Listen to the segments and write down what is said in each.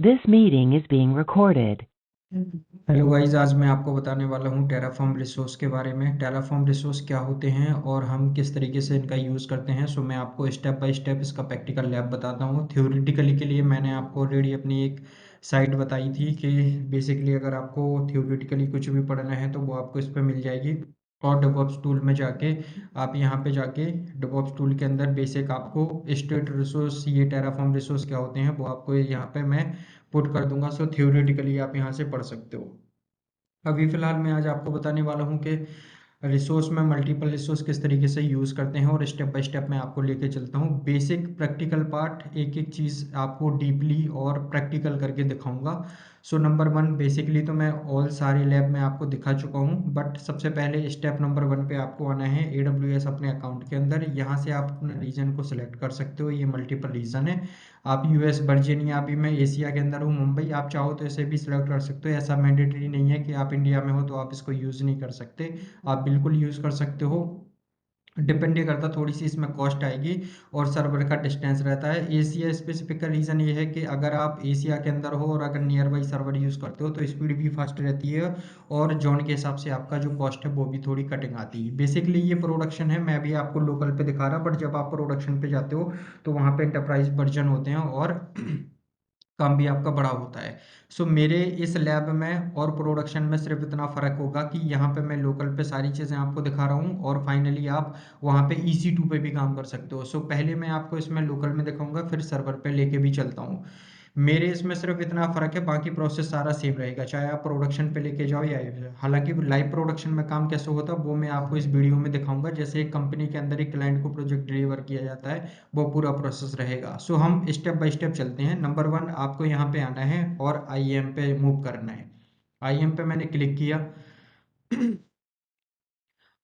This meeting is being recorded. Hello guys, आज मैं आपको बताने वाला हूँ टेराफॉर्म रिसोर्स के बारे में। टेराफॉर्म रिसोर्स क्या होते हैं और हम किस तरीके से इनका यूज़ करते हैं। सो मैं आपको स्टेप बाय स्टेप इसका प्रैक्टिकल लैब बताता हूँ। थ्योरेटिकली के लिए मैंने आपको ऑलरेडी अपनी एक साइट बताई थी कि बेसिकली अगर आपको थ्योरेटिकली कुछ भी पढ़ना है तो वो आपको इस पर मिल जाएगी। और डेवऑप्स टूल में जाके आप यहाँ पे जाके डेवऑप्स टूल के अंदर बेसिक आपको स्टेट रिसोर्स, ये टेराफॉर्म रिसोर्स क्या होते हैं वो आपको यहाँ पे मैं पुट कर दूंगा। सो थ्योरेटिकली आप यहाँ से पढ़ सकते हो। अभी फ़िलहाल मैं आज आपको बताने वाला हूँ कि रिसोर्स में मल्टीपल रिसोर्स किस तरीके से यूज़ करते हैं और स्टेप बाय स्टेप मैं आपको लेके चलता हूँ। बेसिक प्रैक्टिकल पार्ट एक एक चीज़ आपको डीपली और प्रैक्टिकल करके दिखाऊंगा। सो नंबर वन, बेसिकली तो मैं ऑल सारे लैब में आपको दिखा चुका हूँ, बट सबसे पहले स्टेप नंबर वन पे आपको आना है AWS अपने अकाउंट के अंदर। यहाँ से आप अपने रीजन को सिलेक्ट कर सकते हो, ये मल्टीपल रीजन है। आप यूएस वर्जीनिया, अभी मैं एशिया के अंदर हूँ मुंबई, आप चाहो तो इसे भी सिलेक्ट कर सकते हो। ऐसा मैंडेटरी नहीं है कि आप इंडिया में हो तो आप इसको यूज़ नहीं कर सकते, आप बिल्कुल यूज़ कर सकते हो। डिपेंड ये करता, थोड़ी सी इसमें कॉस्ट आएगी और सर्वर का डिस्टेंस रहता है। एशिया स्पेसिफिक का रीज़न ये है कि अगर आप एशिया के अंदर हो और अगर नियर बाई सर्वर यूज़ करते हो तो स्पीड भी फास्ट रहती है और जोन के हिसाब से आपका जो कॉस्ट है वो भी थोड़ी कटिंग आती है। बेसिकली ये प्रोडक्शन है, मैं भी आपको लोकल पे दिखा रहा, बट जब आप प्रोडक्शन पे जाते हो तो वहाँ पे इंटरप्राइज वर्जन होते हैं और काम भी आपका बड़ा होता है। सो मेरे इस लैब में और प्रोडक्शन में सिर्फ इतना फ़र्क होगा कि यहाँ पे मैं लोकल पे सारी चीज़ें आपको दिखा रहा हूँ और फाइनली आप वहाँ पे EC2 पे भी काम कर सकते हो। सो पहले मैं आपको इसमें लोकल में दिखाऊंगा, फिर सर्वर पे लेके भी चलता हूँ। मेरे इसमें सिर्फ इतना फ़र्क है, बाकी प्रोसेस सारा सेम रहेगा चाहे आप प्रोडक्शन पे लेके जाओ या हालांकि लाइव प्रोडक्शन में काम कैसे होता है वो मैं आपको इस वीडियो में दिखाऊंगा। जैसे एक कंपनी के अंदर एक क्लाइंट को प्रोजेक्ट डिलीवर किया जाता है, वो पूरा प्रोसेस रहेगा। सो हम स्टेप बाय स्टेप चलते हैं। नंबर वन, आपको यहाँ पे आना है और IAM पे मूव करना है। IAM पे मैंने क्लिक किया।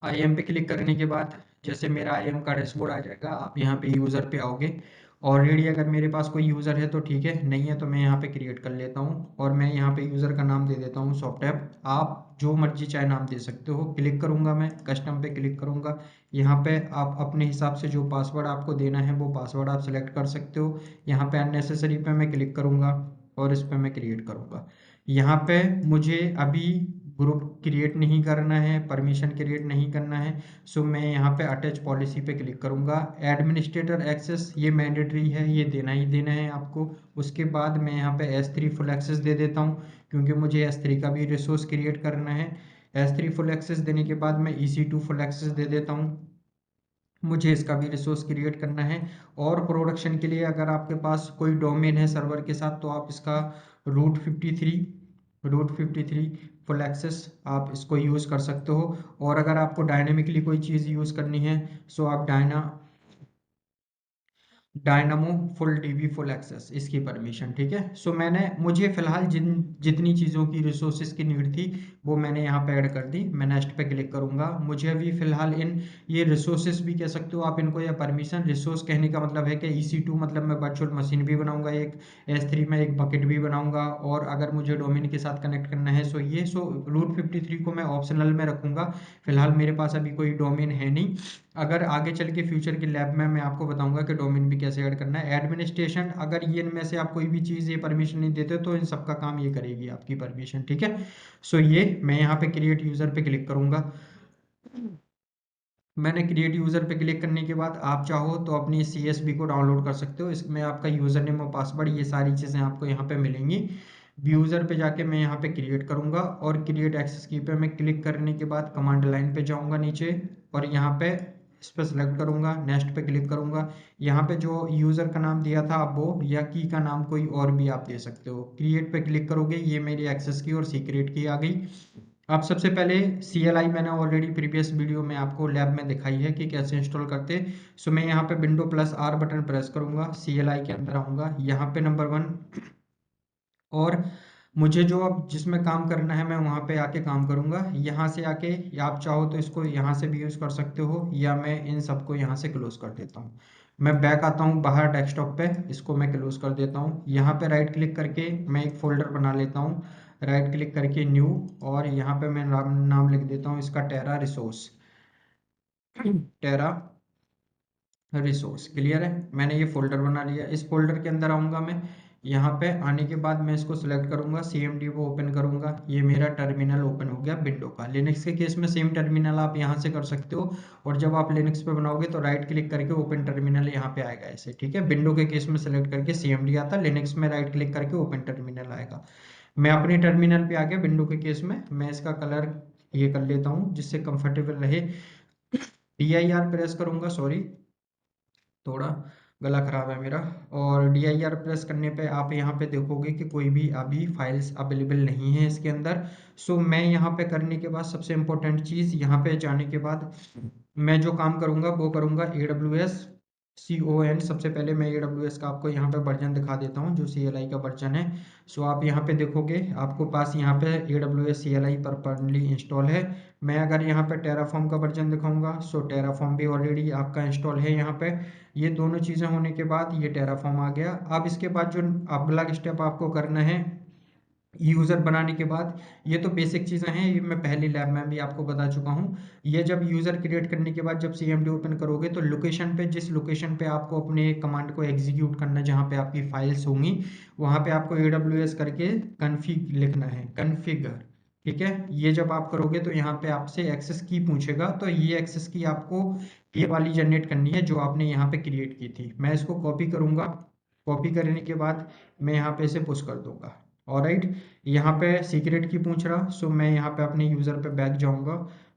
IAM पे क्लिक करने के बाद जैसे मेरा IAM का डैशबोर्ड आ जाएगा, आप यहाँ पे यूज़र पे आओगे। ऑलरेडी अगर मेरे पास कोई यूज़र है तो ठीक है, नहीं है तो मैं यहाँ पे क्रिएट कर लेता हूँ और मैं यहाँ पे यूज़र का नाम दे देता हूँ सॉफ्टऐप। आप जो मर्जी चाहे नाम दे सकते हो। क्लिक करूँगा, मैं कस्टम पे क्लिक करूँगा। यहाँ पे आप अपने हिसाब से जो पासवर्ड आपको देना है वो पासवर्ड आप सेलेक्ट कर सकते हो। यहाँ पे अननेसेसरी पे मैं क्लिक करूँगा और इस पे मैं क्रिएट करूँगा। यहाँ पे मुझे अभी ग्रुप क्रिएट नहीं करना है, परमिशन क्रिएट नहीं करना है। सो मैं यहाँ पे अटैच पॉलिसी पे क्लिक करूँगा। एडमिनिस्ट्रेटर एक्सेस ये मैंडेटरी है, ये देना ही देना है आपको। उसके बाद मैं यहाँ पे S3 फुल एक्सेस दे देता हूँ क्योंकि मुझे S3 का भी रिसोर्स क्रिएट करना है। S3 फुल एक्सेस देने के बाद मैं EC2 फुल एक्सेस दे देता हूँ, मुझे इसका भी रिसोर्स क्रिएट करना है। और प्रोडक्शन के लिए अगर आपके पास कोई डोमेन है सर्वर के साथ तो आप इसका रूट 53 फुल एक्सेस आप इसको यूज़ कर सकते हो। और अगर आपको डायनेमिकली कोई चीज़ यूज़ करनी है सो आप dynamo full DB full access इसकी परमिशन, ठीक है। सो मुझे फिलहाल जितनी चीज़ों की रिसोर्सेज की नीड थी वो मैंने यहाँ पे ऐड कर दी। मैं नेक्स्ट पे क्लिक करूंगा। मुझे अभी फिलहाल इन ये रिसोर्सेज भी कह सकते हो आप इनको, या परमिशन। रिसोर्स कहने का मतलब है कि EC2 मतलब मैं वर्चुअल मशीन भी बनाऊंगा एक, S3 में एक बकेट भी बनाऊंगा, और अगर मुझे डोमेन के साथ कनेक्ट करना है सो रूट 53 को मैं ऑप्शनल में रखूंगा। फिलहाल मेरे पास अभी कोई डोमेन है नहीं। अगर आगे चल के फ्यूचर के लैब में मैं आपको बताऊंगा कि डोमेन भी कैसे ऐड करना है। एडमिनिस्ट्रेशन, अगर ये इनमें से आप कोई भी चीज़ ये परमिशन नहीं देते तो इन सबका काम ये करेगी आपकी परमिशन, ठीक है। सो ये मैं यहाँ पे क्रिएट यूज़र पे क्लिक करूंगा। मैंने क्रिएट यूज़र पे क्लिक करने के बाद आप चाहो तो अपनी CSV को डाउनलोड कर सकते हो। इसमें आपका यूज़र नेम और पासवर्ड ये सारी चीज़ें आपको यहाँ पे मिलेंगी। यूज़र पे जाके मैं यहाँ पे क्रिएट करूँगा और क्रिएट एक्सेस की पे मैं क्लिक करने के बाद कमांड लाइन पे जाऊँगा नीचे और यहाँ पे इस पर सेलेक्ट करूँगा, नेक्स्ट पे क्लिक करूँगा। यहाँ पे जो यूज़र का नाम दिया था आप वो, या की का नाम कोई और भी आप दे सकते हो। क्रिएट पे क्लिक करोगे, ये मेरी एक्सेस की और सीक्रेट की आ गई। आप सबसे पहले CLI मैंने ऑलरेडी प्रीवियस वीडियो में आपको लैब में दिखाई है कि कैसे इंस्टॉल करते। सो मैं यहाँ पे window plus R button press करूंगा, CLI के अंदर आऊँगा, यहाँ पे नंबर वन, और मुझे जो अब जिसमें काम करना है मैं वहाँ पे आके काम करूँगा। यहाँ से आके, या आप चाहो तो इसको यहाँ से भी यूज़ कर सकते हो, या मैं इन सबको यहाँ से क्लोज कर देता हूँ। मैं बैक आता हूँ बाहर डेस्कटॉप पे, इसको मैं क्लोज कर देता हूँ। यहाँ पे राइट क्लिक करके मैं एक फोल्डर बना लेता हूँ। राइट क्लिक करके न्यू, और यहाँ पे मैं नाम लिख देता हूँ इसका टेरा रिसोर्स। टेरा रिसोर्स, क्लियर है। मैंने ये फोल्डर बना लिया, इस फोल्डर के अंदर आऊँगा मैं। यहाँ पे आने के बाद मैं इसको सिलेक्ट करूंगा, CMD को ओपन करूंगा, ये मेरा टर्मिनल ओपन हो गया विंडो का। लिनक्स के केस में सेम टर्मिनल आप यहाँ से कर सकते हो, और जब आप लिनक्स पे बनाओगे तो राइट क्लिक करके ओपन टर्मिनल यहाँ पे आएगा ऐसे, ठीक है। विंडो के केस में सिलेक्ट करके CMD आता, लिनक्स में राइट क्लिक करके ओपन टर्मिनल आएगा। मैं अपने टर्मिनल पे आ गया विंडो के केस में। मैं इसका कलर ये कर लेता हूँ जिससे कंफर्टेबल रहे। DIR प्रेस करूंगा, सॉरी थोड़ा गला खराब है मेरा। और DIR प्रेस करने पे आप यहाँ पे देखोगे कि कोई भी अभी फाइल्स अवेलेबल नहीं है इसके अंदर। सो मैं यहाँ पे करने के बाद सबसे इम्पोर्टेंट चीज़, यहाँ पे जाने के बाद मैं जो काम करूँगा वो करूँगा AWS CON। सबसे पहले मैं AWS का आपको यहाँ पे वर्जन दिखा देता हूँ जो CLI का वर्जन है। सो आप यहाँ पे देखोगे आपको पास यहाँ पे AWS CLI प्रॉपर्ली इंस्टॉल है। मैं अगर यहाँ पे टेराफॉर्म का वर्जन दिखाऊंगा, सो टेराफॉर्म भी ऑलरेडी आपका इंस्टॉल है यहाँ पे। ये दोनों चीज़ें होने के बाद ये टेराफॉर्म आ गया। अब इसके बाद जो अगला स्टेप आपको करना है यूज़र बनाने के बाद, ये तो बेसिक चीज़ें हैं, ये मैं पहली लैब में भी आपको बता चुका हूँ। ये जब यूज़र क्रिएट करने के बाद जब CMD ओपन करोगे तो लोकेशन पे, जिस लोकेशन पे आपको अपने कमांड को एग्जीक्यूट करना है, जहाँ पे आपकी फाइल्स होंगी, वहाँ पे आपको AWS करके कन्फिग लिखना है, कन्फिगर, ठीक है। ये जब आप करोगे तो यहाँ पे आपसे एक्सेस की पूछेगा, तो ये एक्सेस की आपको ये वाली जनरेट करनी है जो आपने यहाँ पे क्रिएट की थी। मैं इसको कॉपी करूँगा, कॉपी करने के बाद मैं यहाँ पे इसे पुश कर दूंगा। ऑलराइट, यहाँ पे सीक्रेट की पूछ रहा, सो मैं यहाँ पे अपने यूज़र पे बैक जाऊँगा।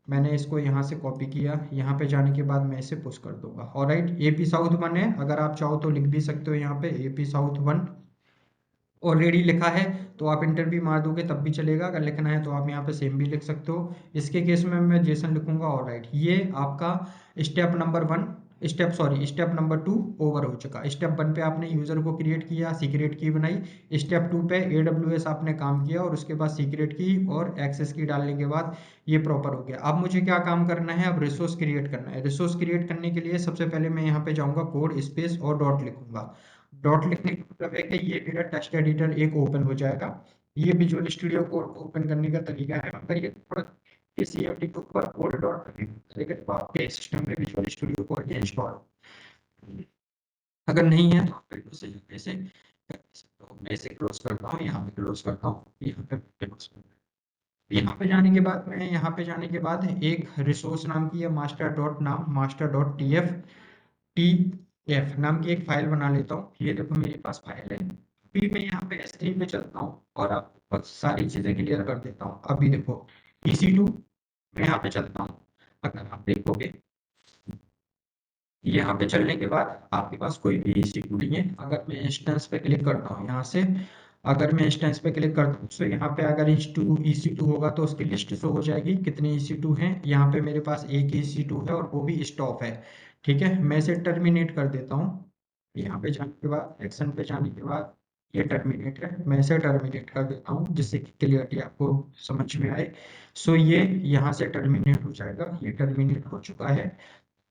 मैंने इसको यहाँ से कॉपी किया, यहाँ पे जाने के बाद मैं इसे पुश कर दूंगा। ऑलराइट, AP साउथ 1 है, अगर आप चाहो तो लिख भी सकते हो यहाँ पे AP साउथ 1। ऑलरेडी लिखा है तो आप इंटर भी मार दोगे तब भी चलेगा, अगर लिखना है तो आप यहाँ पे सेम भी लिख सकते हो। इसके केस में मैं जेसन लिखूंगा। ऑलराइट, ये आपका step number 1, step number 2 over हो चुका। स्टेप 1 पे आपने यूजर को क्रिएट किया, सीक्रेट की बनाई। स्टेप 2 पे AWS आपने काम किया और उसके बाद सीक्रेट की और एक्सेस की डालने के बाद ये प्रॉपर हो गया। अब मुझे क्या काम करना है, अब रिसोर्स क्रिएट करना है। रिसोर्स क्रिएट करने के लिए सबसे पहले मैं यहाँ पे जाऊंगा, कोड स्पेस और डॉट लिखूंगा। डॉट लिखने का मतलब है कि ये मेरा टेक्स्ट एडिटर एक ओपन हो जाएगा। ये विजुअल स्टूडियो कोड को ओपन करने का तरीका है। अगर ये थोड़ा CMD के ऊपर कोड डॉट तरीके तो आपके सिस्टम में विजुअल स्टूडियो कोड इंस्टॉल, अगर नहीं है तो आप फिर उसे ऐसे कर सकते हो। मैं इसे क्लोज करता हूँ, यहाँ पे क्लोज करता हूँ, यहाँ पे close करता हूँ। यहाँ पे जाने के बाद मैं यहाँ पे जाने के बाद एक रिसोर्स नाम की है मास्टर डॉट नाम, मास्टर डॉट TF नाम की एक फाइल बना लेता हूँ। ये देखो मेरे पास फाइल है। अभी मैं यहाँ पे S3 पे चलता हूँ और अब बहुत सारी चीजें क्लियर कर देता हूँ। अभी देखो EC2 मैं यहाँ पे चलता हूँ। अगर आप देखोगे यहाँ पे चलने के बाद आपके पास कोई भी EC2 नहीं है। अगर मैं इंस्टेंस पे क्लिक करता हूँ यहाँ से, अगर मैं इंस्टेंस पे क्लिक करता हूँ तो यहाँ पे अगर EC2 होगा तो उसकी लिस्ट शो हो जाएगी कितने EC2 हैं। यहाँ पे मेरे पास एक EC2 है और वो भी स्टॉप है, ठीक है। मैं इसे टर्मिनेट कर देता हूँ। यहाँ पे जाने के बाद एक्शन पे जाने के बाद ये टर्मिनेट है, मैं इसे टर्मिनेट कर देता हूँ जिससे कि क्लियरली आपको समझ में आए। सो ये यहाँ से टर्मिनेट हो जाएगा, ये टर्मिनेट हो चुका है।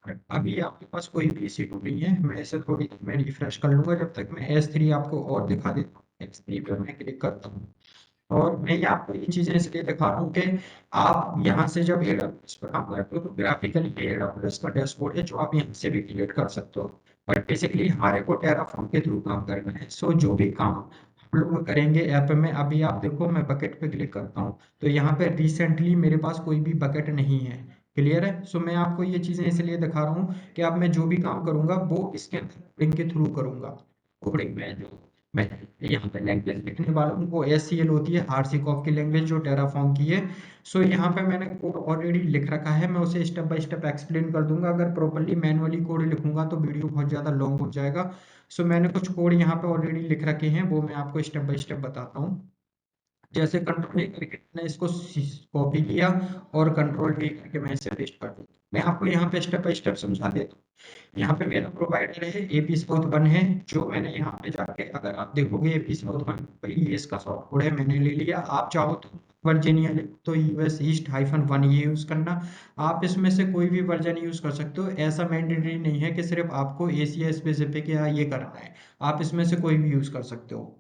अभी आपके पास कोई भी EC2 नहीं है। मैं इसे थोड़ी देर में रिफ्रेश कर लूंगा, जब तक मैं S3 आपको और दिखा देता हूँ। S3 पे मैं क्लिक करता हूँ और मैं ये आपको ये चीजें इसलिए दिखा रहा हूँ कि आप यहाँ से जब AWS पर काम करते हो तो ग्राफिकली AWS का डैशबोर्ड है जो आप यहाँ से भी क्रिएट कर सकते हो। बट बेसिकली हमारे को टेराफॉर्म के थ्रू काम करना है। सो जो भी काम हम लोग करेंगे ऐप में, अभी आप देखो मैं बकेट पे क्लिक करता हूँ तो यहाँ पे रिसेंटली मेरे पास कोई भी बकेट नहीं है। क्लियर है। सो मैं आपको ये चीजें इसलिए दिखा रहा हूँ कि अब मैं जो भी काम करूंगा वो इसके कोडिंग के थ्रू करूंगा। कोडिंग में जो मैं यहाँ पे लैंग्वेज लिखने वाला हूँ वो SCL होती है, RCCOF की लैंग्वेज जो टेराफॉर्म की है। सो यहाँ पे मैंने कोड ऑलरेडी लिख रखा है, मैं उसे स्टेप बाय स्टेप एक्सप्लेन कर दूंगा। अगर प्रॉपर्ली मैनुअली कोड लिखूंगा तो वीडियो बहुत ज़्यादा लॉन्ग हो जाएगा। सो मैंने कुछ कोड यहाँ पे ऑलरेडी लिख रखे हैं, वो मैं आपको स्टेप बाय स्टेप बताता हूँ। जैसे कंट्रोल A करके मैंने इसको कॉपी किया और कंट्रोल V करके मैं इसे पेस्ट कर दूँ। मैं आपको यहाँ पे स्टेप बाय स्टेप समझा देता हूँ। यहाँ पे मेरा प्रोवाइडर है AP साउथ 1 है, जो मैंने यहाँ पे जाके अगर आप देखोगे AP साउथ 1 ये इसका सॉफ्ट कोड है, मैंने ले लिया। आप चाहो तो वर्जीनिया तो US ईस्ट -1 ये यूज करना। आप इसमें से कोई भी वर्जन यूज कर सकते हो, ऐसा मैंडेटरी नहीं है कि सिर्फ आपको एशिया स्पेसिफिक या ये करना है। आप इसमें से कोई भी यूज कर सकते हो।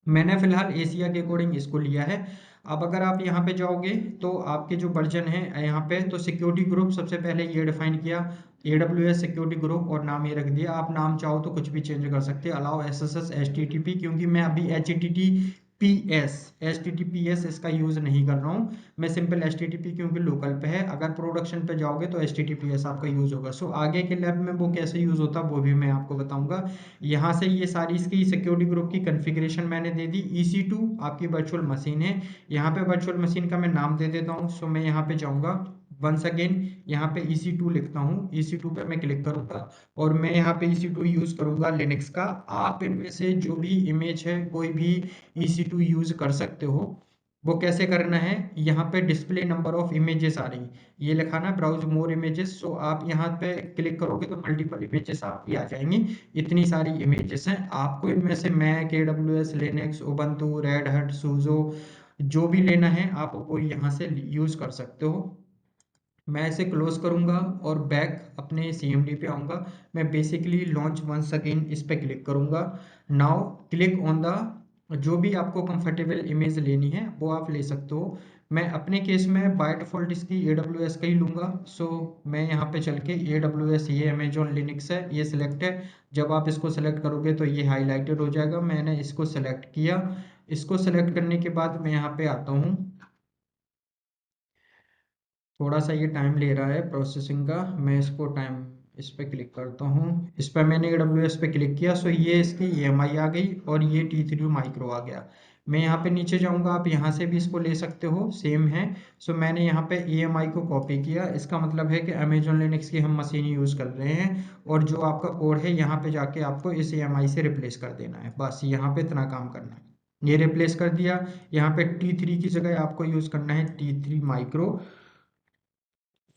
मैंने फिलहाल एशिया के अकॉर्डिंग इसको लिया है। अब अगर आप यहाँ पे जाओगे तो आपके जो वर्जन है यहाँ पे, तो सिक्योरिटी ग्रुप सबसे पहले ये डिफाइन किया, AWS सिक्योरिटी ग्रुप, और नाम ये रख दिया। आप नाम चाहो तो कुछ भी चेंज कर सकते हैं, अलाउ SSS HTTP, क्योंकि मैं अभी HTTPS इसका यूज नहीं कर रहा हूँ। मैं सिंपल HTTP क्योंकि लोकल पे है, अगर प्रोडक्शन पे जाओगे तो HTTPS आपका यूज होगा। सो आगे के लैब में वो कैसे यूज होता है वो भी मैं आपको बताऊंगा। यहाँ से ये सारी इसकी सिक्योरिटी ग्रुप की कॉन्फ़िगरेशन मैंने दे दी। EC2 आपकी वर्चुअल मशीन है। यहाँ पे वर्चुअल मशीन का मैं नाम दे देता हूँ। सो मैं यहाँ पे जाऊँगा, वंस अगेन यहाँ पे EC2 लिखता हूँ, EC2 पे मैं क्लिक करूँगा और मैं यहाँ पे EC2 यूज करूँगा लिनक्स का। आप इनमें से जो भी इमेज है कोई भी EC2 यूज कर सकते हो। वो कैसे करना है, यहाँ पे डिस्प्ले नंबर ऑफ इमेजेस आ रही, ये लिखा ना ब्राउज मोर इमेजेस। सो आप यहाँ पे क्लिक करोगे तो मल्टीपल इमेजेस आपकी आ जाएंगी। इतनी सारी इमेजेस हैं, आपको इनमें से Mac, AWS, Linux, Ubuntu, Red Hat, SUSE जो भी लेना है आप वो यहाँ से यूज कर सकते हो। मैं इसे क्लोज करूंगा और बैक अपने CMD पे आऊंगा। मैं बेसिकली लॉन्च वंस अगेन इस पे क्लिक करूंगा। नाउ क्लिक ऑन द, जो भी आपको कंफर्टेबल इमेज लेनी है वो आप ले सकते हो। मैं अपने केस में बाय डिफॉल्ट इसकी AWS का ही लूंगा। सो मैं यहाँ पे चल के AWS, ये अमेजोन लिनक्स है, ये सिलेक्ट है। जब आप इसको सेलेक्ट करोगे तो ये हाईलाइटेड हो जाएगा। मैंने इसको सेलेक्ट किया। इसको सेलेक्ट करने के बाद मैं यहाँ पे आता हूँ। थोड़ा सा ये टाइम ले रहा है प्रोसेसिंग का, मैं इसको टाइम, इस पे क्लिक करता हूँ। इस पर मैंने AWS पे क्लिक किया। सो ये इसकी EMI आ गई और ये T3 माइक्रो आ गया। मैं यहाँ पे नीचे जाऊँगा, आप यहाँ से भी इसको ले सकते हो, सेम है। सो मैंने यहाँ पे EMI को कॉपी किया। इसका मतलब है कि अमेजोन लिनक्स की हम मशीन यूज़ कर रहे हैं और जो आपका कोड है यहाँ पे जाके आपको इस EMI से रिप्लेस कर देना है। बस यहाँ पे इतना काम करना है। ये रिप्लेस कर दिया। यहाँ पे T3 की जगह आपको यूज़ करना है T3 माइक्रो।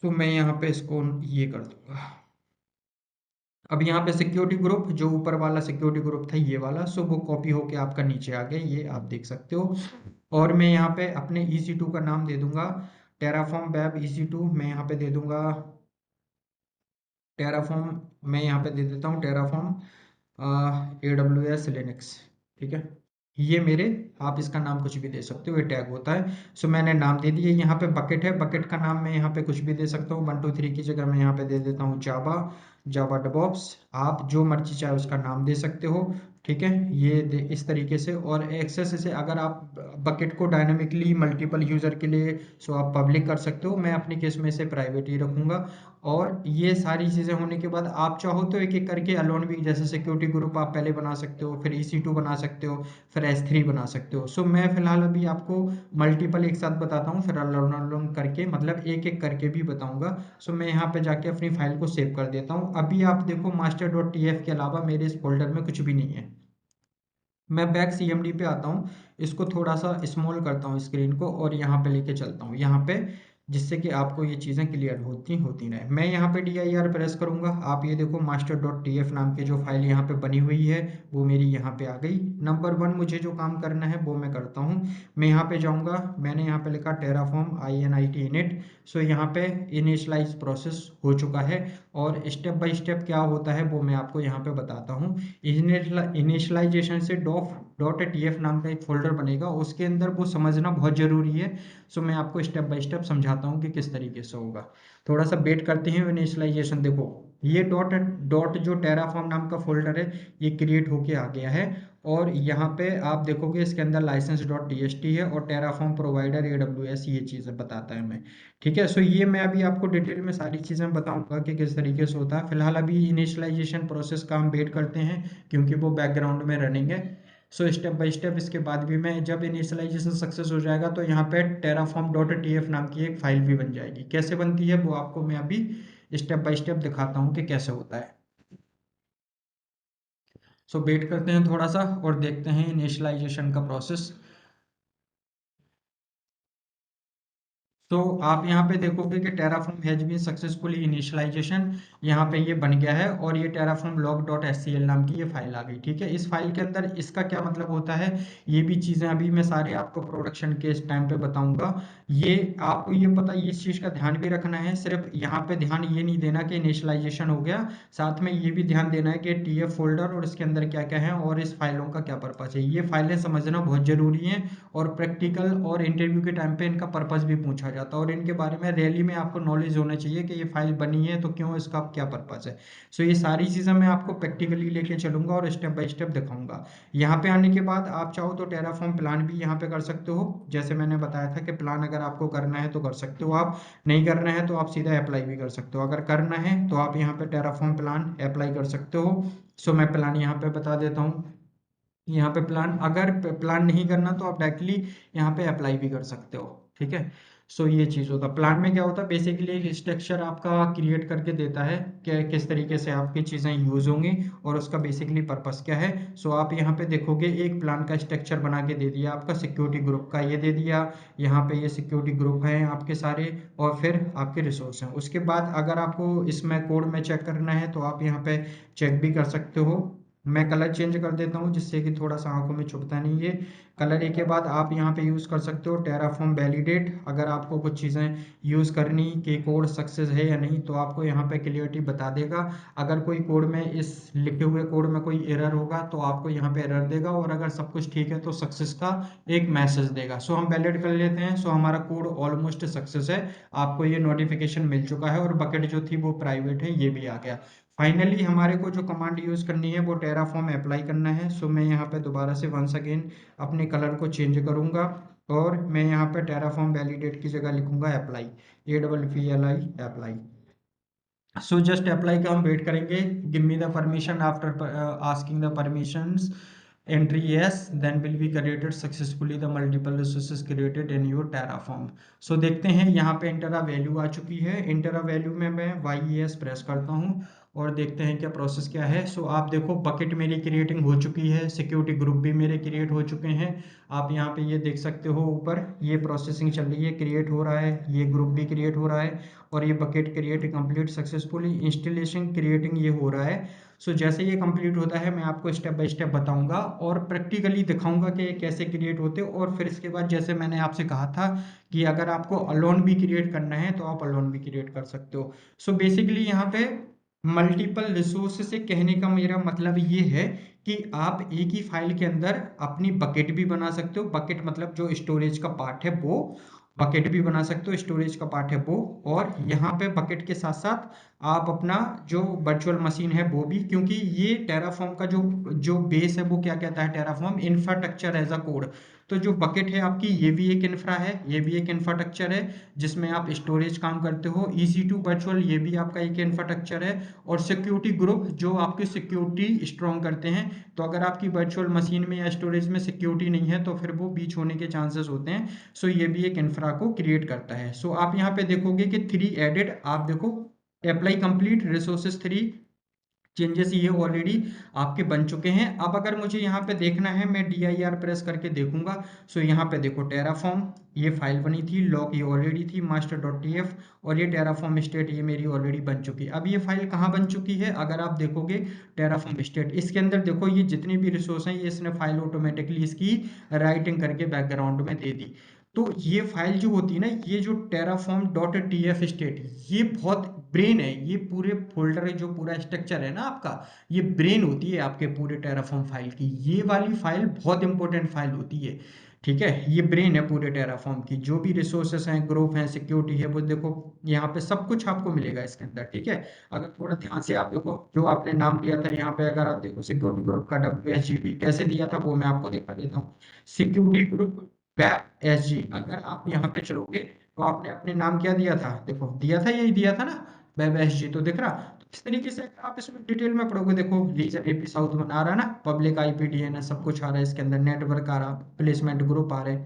तो मैं यहाँ पे इसको ये कर दूंगा। अब यहाँ पे सिक्योरिटी ग्रुप, जो ऊपर वाला सिक्योरिटी ग्रुप था ये वाला, सो वो कॉपी होके आपका नीचे आ गया, ये आप देख सकते हो। और मैं यहाँ पे अपने EC2 का नाम दे दूंगा टेराफॉर्म वेब EC2। मैं यहाँ पे दे दूंगा टेराफॉर्म, मैं यहाँ पे दे देता हूँ टेराफॉर्म AWS लिनक्स। ठीक है, ये मेरे, आप इसका नाम कुछ भी दे सकते हो, ये टैग होता है। सो मैंने नाम दे दिए। यहाँ पे बकेट है, बकेट का नाम मैं यहाँ पे कुछ भी दे सकता हूँ। 1 2 3 की जगह मैं यहाँ पे दे देता हूँ जावा, जावा डेवऑप्स। आप जो मर्जी चाहे उसका नाम दे सकते हो। ठीक है, ये इस तरीके से। और एक्सेस से अगर आप बकेट को डायनामिकली मल्टीपल यूजर के लिए, सो आप पब्लिक कर सकते हो। मैं अपने केस में इसे प्राइवेट ही रखूंगा। और ये सारी चीज़ें होने के बाद आप चाहो तो एक एक करके अलोन भी, जैसे सिक्योरिटी ग्रुप आप पहले बना सकते हो, फिर EC2 बना सकते हो, फिर S3 बना सकते हो। सो मैं फिलहाल अभी आपको मल्टीपल एक साथ बताता हूँ, फिर अलोन अलोन करके, मतलब एक एक करके भी बताऊंगा। सो मैं यहाँ पे जाके अपनी फाइल को सेव कर देता हूँ। अभी आप देखो master.tf के अलावा मेरे इस फोल्डर में कुछ भी नहीं है। मैं बैक CMD पे आता हूँ, इसको थोड़ा सा स्मॉल करता हूँ स्क्रीन को और यहाँ पे लेके चलता हूँ यहाँ पे, जिससे कि आपको ये चीज़ें क्लियर होती रहे। मैं यहाँ पे dir प्रेस करूँगा। आप ये देखो master.tf नाम की जो फाइल यहाँ पे बनी हुई है वो मेरी यहाँ पे आ गई। नंबर 1 मुझे जो काम करना है वो मैं करता हूँ। मैं यहाँ पे जाऊँगा, मैंने यहाँ पे लिखा टेराफॉर्म INIT init। सो यहाँ पे इनिशियलाइज प्रोसेस हो चुका है और स्टेप बाय स्टेप क्या होता है वो मैं आपको यहाँ पे बताता हूँ। इनिशियलाइजेशन से .tf नाम का एक फोल्डर बनेगा, उसके अंदर वो समझना बहुत जरूरी है। सो मैं आपको स्टेप बाय स्टेप समझाता हूँ कि किस तरीके से होगा। थोड़ा सा वेट करते हैं। इनिशियलाइजेशन देखो, ये डॉट डॉट जो टेराफॉर्म नाम का फोल्डर है ये क्रिएट होके आ गया है। और यहाँ पे आप देखोगे इसके अंदर license.txt है और टेराफॉर्म प्रोवाइडर AWS, ये चीज़ें बताता है मैं। ठीक है, सो ये मैं अभी आपको डिटेल में सारी चीज़ें बताऊंगा कि किस तरीके से होता है। फिलहाल अभी इनिशियलाइजेशन प्रोसेस का हम वेट करते हैं क्योंकि वो बैकग्राउंड में रनिंग है। सो स्टेप बाय स्टेप इसके बाद भी मैं, जब इनिशियलाइजेशन सक्सेस हो जाएगा तो यहाँ पे terraform.tf नाम की एक फाइल भी बन जाएगी। कैसे बनती है वो आपको मैं अभी स्टेप बाय स्टेप दिखाता हूँ कि कैसे होता है। सो वेट करते हैं थोड़ा सा और देखते हैं इनिशियलाइजेशन का प्रोसेस। तो आप यहाँ पे देखोगे कि terraform has been successfully initialisation यहाँ पे ये बन गया है और ये टेराफॉर्म लॉग डॉट एससीएल नाम की ये फाइल आ गई। ठीक है, इस फाइल के अंदर इसका क्या मतलब होता है, ये भी चीजें अभी मैं सारे आपको प्रोडक्शन के इस टाइम पे बताऊंगा। ये आपको ये पता, ये इस चीज का ध्यान भी रखना है, सिर्फ यहाँ पे ध्यान ये नहीं देना कि इनिशियलाइजेशन हो गया, साथ में ये भी ध्यान देना है कि टीएफ फोल्डर और इसके अंदर क्या क्या है और इस फाइलों का क्या पर्पज है। ये फाइलें समझना बहुत जरूरी है और प्रैक्टिकल और इंटरव्यू के टाइम पे इनका पर्पस भी पूछा जाता है और इनके बारे में रैली में आपको नॉलेज होना चाहिए कि ये फाइल बनी है तो क्यों, इसका क्या पर्पस है। सो ये सारी चीज़ें मैं आपको प्रैक्टिकली लेके चलूंगा और स्टेप बाय स्टेप दिखाऊंगा। यहाँ पे आने के बाद आप चाहो तो टेराफॉर्म प्लान भी यहाँ पे कर सकते हो, जैसे मैंने बताया था कि प्लान अगर आपको करना है तो कर सकते हो आप, नहीं करना है तो आप सीधा अप्लाई भी कर सकते हो। अगर करना है तो आप यहाँ पे टेराफॉर्म प्लान अप्लाई कर सकते हो। सो मैं प्लान यहाँ पे बता देता हूँ। यहाँ पे प्लान, अगर प्लान नहीं करना तो आप डायरेक्टली यहाँ पे अप्लाई भी कर सकते हो। ठीक है, सो ये चीज़ होता है। प्लान में क्या होता है, बेसिकली एक स्ट्रक्चर आपका क्रिएट करके देता है कि किस तरीके से आपकी चीज़ें यूज होंगी और उसका बेसिकली पर्पस क्या है। सो आप यहाँ पे देखोगे एक प्लान का स्ट्रक्चर बना के दे दिया, आपका सिक्योरिटी ग्रुप का ये दे दिया, यहाँ पे ये सिक्योरिटी ग्रुप है आपके सारे, और फिर आपके रिसोर्स हैं। उसके बाद अगर आपको इसमें कोड में चेक करना है तो आप यहाँ पे चेक भी कर सकते हो। मैं कलर चेंज कर देता हूँ जिससे कि थोड़ा सा आंखों में छुपता नहीं है कलर। एक के बाद आप यहाँ पे यूज़ कर सकते हो टेराफॉर्म वैलिडेट, अगर आपको कुछ चीज़ें यूज़ करनी कि कोड सक्सेस है या नहीं तो आपको यहाँ पे क्लियरिटी बता देगा। अगर कोई कोड में, इस लिखे हुए कोड में कोई एरर होगा तो आपको यहाँ पे एरर देगा, और अगर सब कुछ ठीक है तो सक्सेस का एक मैसेज देगा। सो हम वैलिडेट कर लेते हैं। सो हमारा कोड ऑलमोस्ट सक्सेस है, आपको ये नोटिफिकेशन मिल चुका है और बकेट जो थी वो प्राइवेट है, ये भी आ गया। फाइनली हमारे को जो कमांड यूज करनी है वो टेराफॉर्म अप्लाई करना है। सो मैं यहाँ पे दोबारा से वंस अगेन अपने कलर को चेंज करूंगा और मैं यहाँ पे टेराफॉर्म वैलिडेट की जगह लिखूंगा apply, APPLI apply. So just apply का हम वेट करेंगे। Give me the permission after asking the permissions, entry yes, then will be created successfully the multiple resources created in your terraform। so देखते हैं यहाँ पे enter a value आ चुकी है। enter a value में मैं yes प्रेस करता हूँ और देखते हैं क्या प्रोसेस क्या है। सो आप देखो बकेट मेरी क्रिएटिंग हो चुकी है, सिक्योरिटी ग्रुप भी मेरे क्रिएट हो चुके हैं। आप यहाँ पे ये देख सकते हो, ऊपर ये प्रोसेसिंग चल रही है, क्रिएट हो रहा है, ये ग्रुप भी क्रिएट हो रहा है और ये bucket create complete successfully, installation creating ये हो रहा है। सो जैसे ये कंप्लीट होता है मैं आपको स्टेप बाय स्टेप बताऊंगा और प्रैक्टिकली दिखाऊंगा कि ये कैसे क्रिएट होते हैं। और फिर इसके बाद जैसे मैंने आपसे कहा था कि अगर आपको अलोन भी क्रिएट करना है तो आप अलोन भी क्रिएट कर सकते हो। सो बेसिकली यहाँ पे मल्टीपल रिसोर्स से कहने का मेरा मतलब ये है कि आप एक ही फाइल के अंदर अपनी बकेट भी बना सकते हो। बकेट मतलब जो स्टोरेज का पार्ट है वो, बकेट भी बना सकते हो, स्टोरेज का पार्ट है वो। और यहाँ पे बकेट के साथ साथ आप अपना जो वर्चुअल मशीन है वो भी, क्योंकि ये टेराफॉर्म का जो जो बेस है वो क्या कहता है, terraform infrastructure as a code. तो जो बकेट है आपकी ये भी एक इंफ्रा है, ये भी एक इंफ्रास्ट्रक्चर है जिसमें आप स्टोरेज काम करते हो। EC2 वर्चुअल ये भी आपका एक इंफ्रास्ट्रक्चर है। और सिक्योरिटी ग्रुप जो आपकी सिक्योरिटी स्ट्रॉन्ग करते हैं। तो अगर आपकी वर्चुअल मशीन में या स्टोरेज में सिक्योरिटी नहीं है तो फिर वो बीच होने के चांसेस होते हैं। सो ये भी एक इंफ्रा को क्रिएट करता है। सो आप यहाँ पे देखोगे कि 3 एडेड, आप देखो अप्लाई कंप्लीट रिसोर्सेज 3 चेंजेस ये ऑलरेडी आपके बन चुके हैं। अब अगर मुझे यहाँ पे देखना है मैं DIR प्रेस करके देखूंगा। सो यहाँ पे देखो टेराफॉर्म ये फाइल बनी थी, लॉग ये ऑलरेडी थी master.tf, और ये टेराफॉर्म स्टेट ये मेरी ऑलरेडी बन चुकी है। अब ये फाइल कहाँ बन चुकी है, अगर आप देखोगे टेराफॉर्म स्टेट, इसके अंदर देखो ये जितनी भी रिसोर्स हैं ये इसने फाइल ऑटोमेटिकली इसकी राइटिंग करके बैकग्राउंड में दे दी। तो ये फाइल जो होती है ना, ये जो terraform.tf स्टेट, ये बहुत ब्रेन है, ये पूरे फोल्डर जो पूरा स्ट्रक्चर है ना आपका, ये ब्रेन होती है आपके पूरे टेराफॉर्म फाइल की। ये वाली फाइल बहुत इंपॉर्टेंट फाइल होती है। ठीक है, ये ब्रेन है पूरे टेराफॉर्म की, जो भी रिसोर्सेस हैं, ग्रुप हैं, सिक्योरिटी है, वो देखो यहाँ पे सब कुछ आपको मिलेगा इसके अंदर। ठीक है, अगर थोड़ा ध्यान से आप देखो जो आपने नाम दिया था यहाँ पे, अगर आप देखो सिक्योरिटी ग्रुप का WSGP कैसे दिया था वो मैं आपको दिखा देता हूँ। सिक्योरिटी ग्रुप SG, अगर आप यहाँ पे चलोगे तो आपने अपने नाम क्या दिया था, देखो दिया था, यही दिया था ना, वेब SG, तो दिख रहा। तो इस तरीके से आप इसमें डिटेल में पढ़ोगे, देखो रीजन AP साउथ में आ रहा है ना, पब्लिक IP DNS सब कुछ आ रहा है इसके अंदर, नेटवर्क आ रहा, प्लेसमेंट ग्रुप आ रहे,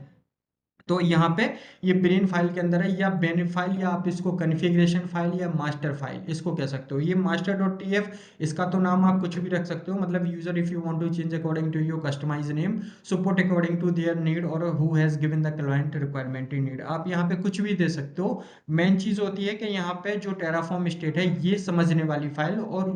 तो यहाँ पे ये ब्रेन फाइल के अंदर है, या बेन फाइल, या आप इसको कॉन्फ़िगरेशन फाइल या मास्टर फाइल इसको कह सकते हो। ये मास्टर डॉट टी एफ, इसका तो नाम आप कुछ भी रख सकते हो, मतलब user if you want to change according to your customize name support according to their need और who has given the client requirement in need, आप यहाँ पे कुछ भी दे सकते हो। मेन चीज होती है कि यहाँ पे जो टेराफॉर्म स्टेट है ये समझने वाली फाइल, और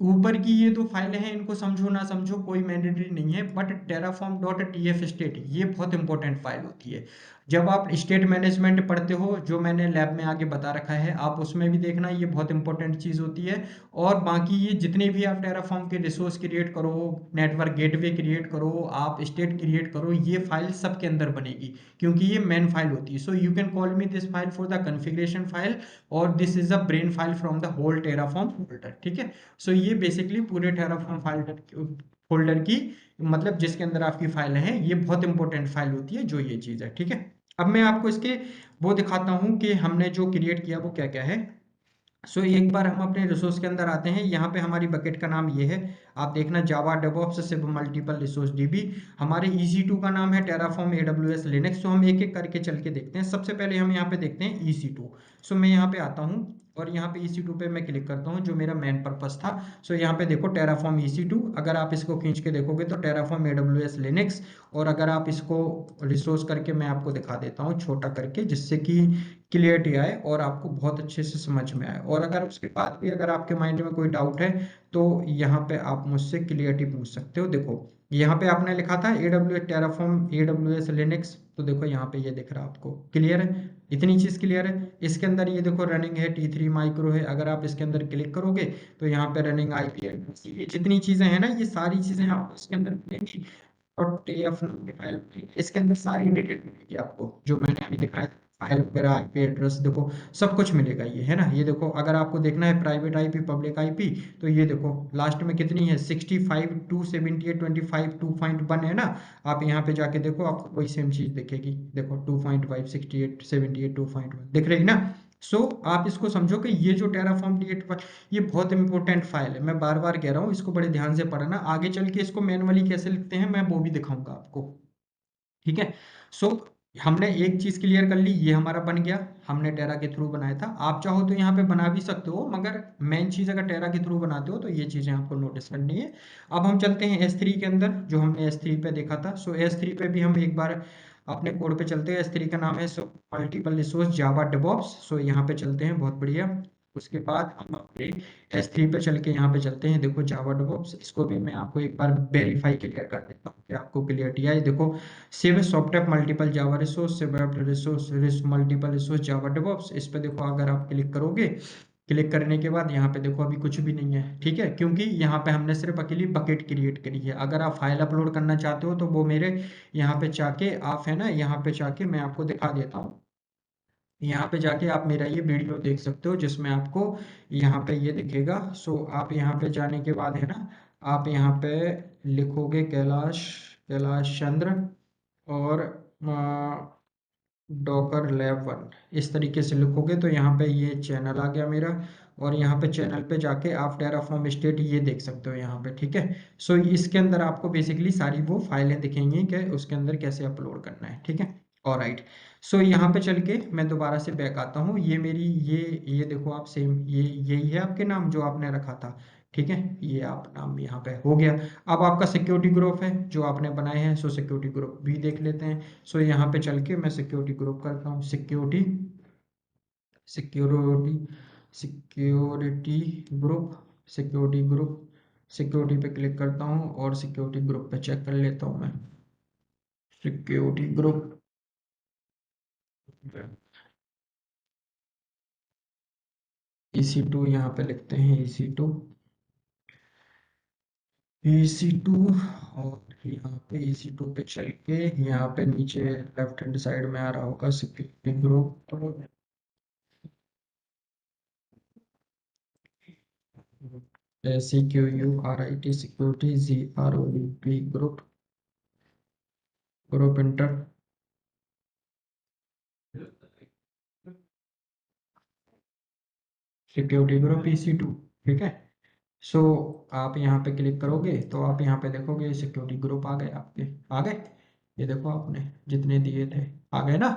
ऊपर की ये दो फाइलें हैं, इनको समझो ना समझो कोई मैंडेटरी नहीं है, but Terraform dot T F state ये बहुत इंपॉर्टेंट फाइल होती है। जब आप स्टेट मैनेजमेंट पढ़ते हो, जो मैंने लैब में आगे बता रखा है, आप उसमें भी देखना, ये बहुत इंपॉर्टेंट चीज होती है। और बाकी ये जितने भी आप टेराफॉर्म के रिसोर्स क्रिएट करो, नेटवर्क गेटवे क्रिएट करो, आप स्टेट क्रिएट करो, ये फाइल सबके अंदर बनेगी, क्योंकि ये मेन फाइल होती है। So you can call me this file for the configuration file, और this is a brain file from the whole Terraform folder, ठीक है। सो ये बेसिकली पूरे टेराफॉर्म फाइल फोल्डर की, मतलब जिसके अंदर आपकी फाइल है, ये बहुत इंपॉर्टेंट फाइल होती है जो ये चीज है, ठीक है। अब मैं आपको इसके वो दिखाता हूँ कि हमने जो क्रिएट किया वो क्या क्या है। सो एक बार हम अपने रिसोर्स के अंदर आते हैं, यहाँ पे हमारी बकेट का नाम ये है, आप देखना जावा डेवऑप्स सिर्फ मल्टीपल रिसोर्स डीबी। हमारे EC2 का नाम है टेराफॉर्म AWS लिनक्स। तो हम एक एक करके चल के देखते हैं। सबसे पहले हम यहाँ पे देखते हैं EC2। सो मैं यहाँ पे आता हूँ और यहाँ पे EC2 पे मैं क्लिक करता हूँ, जो मेरा मेन पर्पस था। सो यहाँ पे देखो टेराफॉर्म EC2, अगर आप इसको खींच के देखोगे तो टेराफॉर्म AWS लिनक्स। और अगर आप इसको रिसोर्स करके मैं आपको दिखा देता हूँ छोटा करके, जिससे कि क्लियरिटी आए और आपको बहुत अच्छे से समझ में आए। और अगर उसके बाद भी अगर आपके माइंड में कोई डाउट है तो यहाँ पे आप मुझसे क्लियरिटी पूछ सकते हो। देखो यहाँ पे आपने लिखा था AWS टेराफॉर्म AWS लिनक्स, तो देखो यहाँ पे ये दिख रहा है आपको, क्लियर है, इतनी चीज क्लियर है। इसके अंदर ये देखो रनिंग है, T3 माइक्रो है, अगर आप इसके अंदर क्लिक करोगे तो यहाँ पे रनिंग IP एड्रेस, ये जितनी चीजें हैं ना, ये सारी चीजें आपको इसके अंदर मिलेंगी। और TF नाम की फाइल इसके अंदर सारी डिटेल मिलेगी आपको, जो मैंने अभी दिखाया, फाइल वगैरह, IP एड्रेस, देखो सब कुछ मिलेगा, ये है ना। ये देखो अगर आपको देखना है प्राइवेट IP पब्लिक IP, तो ये देखो लास्ट में कितनी है, 65 278 25 2.1 है ना। आप यहाँ पे जाके देखो, आपको वही सेम चीज दिखेगी, देखो 2.5 68 78 2.1 दिख रही ना। सो आप इसको समझो कि ये जो टेराफॉर्म डी ये बहुत इंपॉर्टेंट फाइल है। मैं बार बार कह रहा हूँ, इसको बड़े ध्यान से पढ़ना, आगे चल के इसको मैनुअली कैसे लिखते हैं मैं वो भी दिखाऊंगा आपको, ठीक है। सो हमने एक चीज क्लियर कर ली, ये हमारा बन गया, हमने टेरा के थ्रू बनाया था। आप चाहो तो यहाँ पे बना भी सकते हो, मगर मेन चीज अगर टेरा के थ्रू बनाते हो तो ये चीजें आपको नोटिस करनी है। अब हम चलते हैं S3 के अंदर, जो हमने S3 पे देखा था। सो S3 पे भी हम एक बार अपने कोड पे चलते हैं। S3 का नाम है सो मल्टीपल रिसोर्स जावा डेवऑप्स। सो यहाँ पे चलते हैं, बहुत बढ़िया। उसके बाद हम अपने S3 पे चल के यहाँ पे चलते हैं, देखो जावा डेवऑप्स, इसको भी मैं आपको एक बार वेरीफाई क्लियर कर देता हूँ कि आपको क्लियरिटी आए। देखो सिव सॉफ्टवेयर मल्टीपल जावा रिसोर्स, सिव रिसोर्स मल्टीपल रिसोर्स जावा डेवऑप्स, इस पे देखो अगर आप क्लिक करोगे, क्लिक करने के बाद यहाँ पे देखो अभी कुछ भी नहीं है, ठीक है, क्योंकि यहाँ पे हमने सिर्फ अकेली बकेट क्रिएट करी है। अगर आप फाइल अपलोड करना चाहते हो तो वो मेरे यहाँ पे जाके आप है ना, यहाँ पे जाके मैं आपको दिखा देता हूँ। यहाँ पे जाके आप मेरा ये वीडियो देख सकते हो, जिसमें आपको यहाँ पे ये दिखेगा। सो आप यहाँ पे जाने के बाद है ना, आप यहाँ पे लिखोगे कैलाश, कैलाश चंद्र, और डॉकर लैब 1, इस तरीके से लिखोगे तो यहाँ पे ये चैनल आ गया मेरा। और यहाँ पे चैनल पे जाके आप टेराफॉर्म स्टेट ये देख सकते हो यहाँ पे, ठीक है। सो इसके अंदर आपको बेसिकली सारी वो फाइलें दिखेंगी कि उसके अंदर कैसे अपलोड करना है, ठीक है। ऑलराइट। सो यहाँ पे चल के मैं दोबारा से बैक आता हूँ, ये मेरी ये देखो आप सेम ये यही है आपके नाम जो आपने रखा था, ठीक है। ये आप नाम यहाँ पे हो गया। अब आपका सिक्योरिटी ग्रुप है जो आपने बनाए हैं, सो सिक्योरिटी ग्रुप भी देख लेते हैं। सो यहाँ पे चल के मैं सिक्योरिटी ग्रुप करता हूँ, security security security group security group security पे क्लिक करता हूँ और सिक्योरिटी ग्रुप पे चेक कर लेता हूँ मैं, सिक्योरिटी ग्रुप। EC2 यहाँ पे लिखते हैं, EC2। और यहाँ पे EC2 पे चल के यहाँ पे नीचे लेफ्ट हैंड साइड में आ रहा होगा security group, SEQURIT security GROUP group, group inter, security group EC2, ठीक है। सो आप यहाँ पे क्लिक करोगे तो आप यहाँ पे देखोगे सिक्योरिटी ग्रुप आ गए, आपके आ गए। ये देखो आपने जितने दिए थे आ गए ना।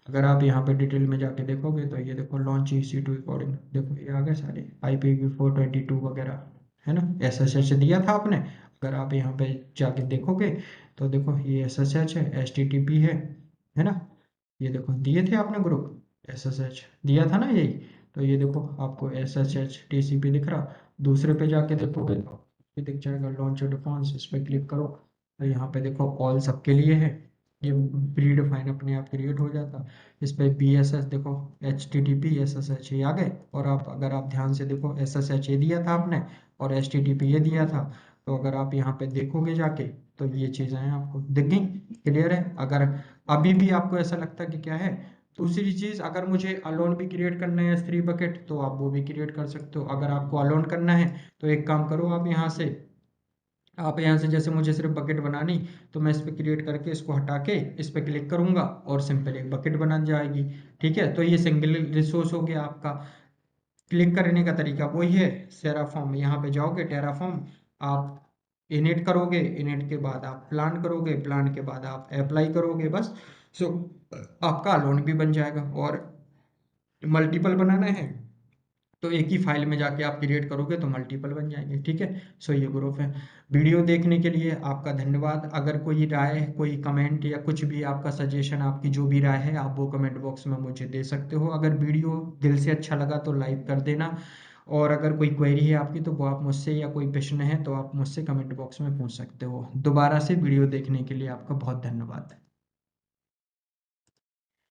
अगर आप यहाँ पे डिटेल में जाके देखोगे तो ये देखो लॉन्च EC2 अकॉर्डिंग, देखो ये आ गए सारे IPv4 22 वगैरह, है ना। SSH दिया था आपने, अगर आप यहाँ पे जाके देखोगे तो देखो ये SSH है, HTTP है ना। ये देखो दिए थे आपने ग्रुप SSH दिया था ना यही। तो ये देखो आपको SSH TCP दिख रहा। दूसरे पे जाके देखोगे तो ये दिख जाएगा लॉन्च डिफॉल्ट, इस पर क्लिक करो तो यहाँ पे देखो ऑल सबके लिए है, ये प्री डिफाइन अपने आप क्रिएट हो जाता। इस पे BSS देखो, HTTP SSH ये आ गए। और आप अगर आप ध्यान से देखो SSH ये दिया था आपने और HTTP ये दिया था। तो अगर आप यहाँ पे देखोगे जाके तो ये चीज़ें हैं आपको दिख गई, क्लियर है। अगर अभी भी आपको ऐसा लगता है कि क्या है, दूसरी चीज़ अगर मुझे अलोन भी क्रिएट करना है S3 बकेट तो आप वो भी क्रिएट कर सकते हो। अगर आपको अलोन करना है तो एक काम करो, आप यहाँ से जैसे मुझे सिर्फ बकेट बनानी, तो मैं इस पर क्रिएट करके इसको हटा के इस पर क्लिक करूंगा और सिंपल एक बकेट बन जाएगी। ठीक है, तो ये सिंगल रिसोर्स हो गया आपका। क्लिक करने का तरीका वही है, सेराफॉर्म यहाँ पे जाओगे, टेराफॉर्म आप इनिट करोगे, इनिट के बाद आप प्लान करोगे, प्लान के बाद आप अप्लाई करोगे, बस। सो आपका लोन भी बन जाएगा। और मल्टीपल बनाना है तो एक ही फाइल में जाके आप क्रिएट करोगे तो मल्टीपल बन जाएंगे। ठीक है, सो ये ग्रुप है। वीडियो देखने के लिए आपका धन्यवाद। अगर कोई राय, कोई कमेंट या कुछ भी आपका सजेशन, आपकी जो भी राय है आप वो कमेंट बॉक्स में मुझे दे सकते हो। अगर वीडियो दिल से अच्छा लगा तो लाइक कर देना। और अगर कोई क्वेरी है आपकी तो वो आप मुझसे, या कोई प्रश्न है तो आप मुझसे कमेंट बॉक्स में पूछ सकते हो। दोबारा से वीडियो देखने के लिए आपका बहुत धन्यवाद।